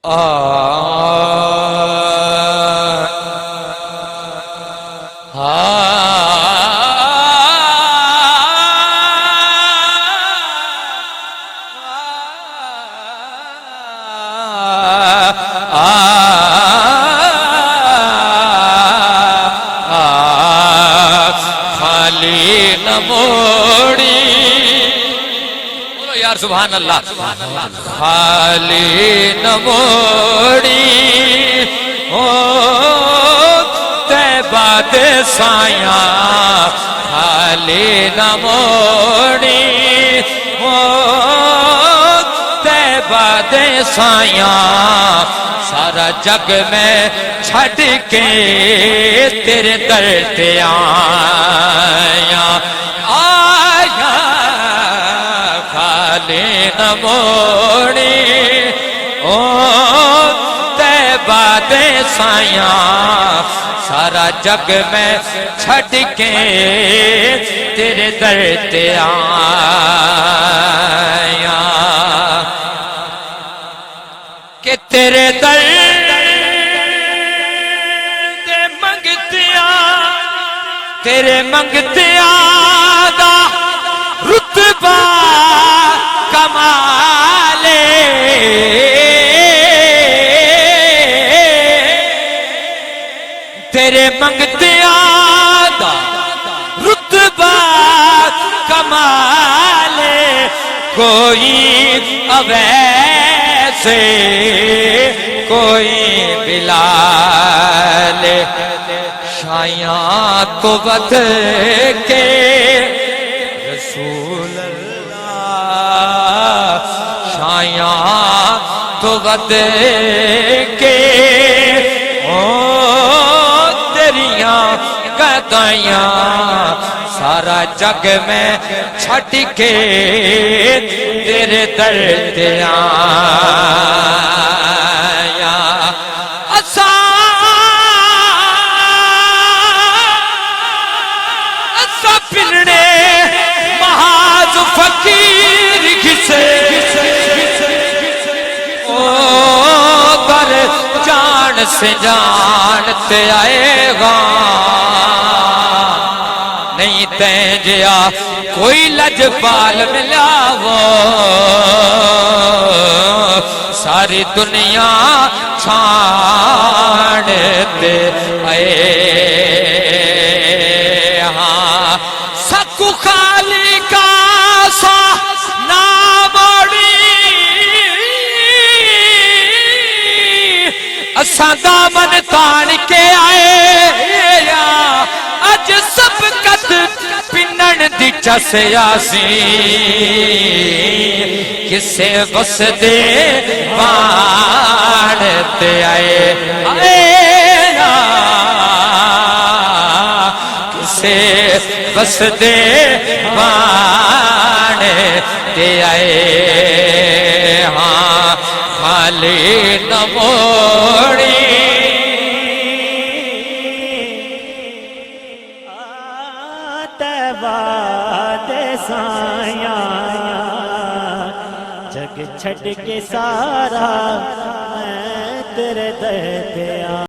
خالی نہ موڑی، بولو یار سبحان اللہ، خالی نہ موڑی طیبہ دے سایاں، خالی نہ موڑی طیبہ دے سایاں، سارا جگ میں چھڑ کے تیرے در تے آیا آیا، خالی نہ موڑی طیبہ دے سایاں، سارا جگ میں چھڑ کے تیرے در تے آیا، کہ تیرے در دے منگتیاں، تیرے منگتیاں دا رتبہ کمالے، تیرے منگتیاں دا رتبہ کمالے، کوئی اویسے کوئی بلال، شایاں تو ود کے رسول اللہ، شایاں تو ود کے تیریاں گدائیاں، سارا جگ میں چھٹ کے تیرے در تے آیا، اسا پلنے محاذ فقیر گھسے، او در جان سے جانتے آئے گا، نہیں تیجیا کوئی لجپال ملا وہ، ساری دنیا چھاڑتے آئے، ہاں سکو خالی کا سا ناموڑی، اساں دامن تان کے آئے، اج سبقت پنن دی چسے آسی، کسے بس دے وانتے آئے، کسے بس دے وانتے آئے، ہاں خالی نہ موڑی دے سایاں، جگ چھڑ کے سارا میں تیرے در تے آیا۔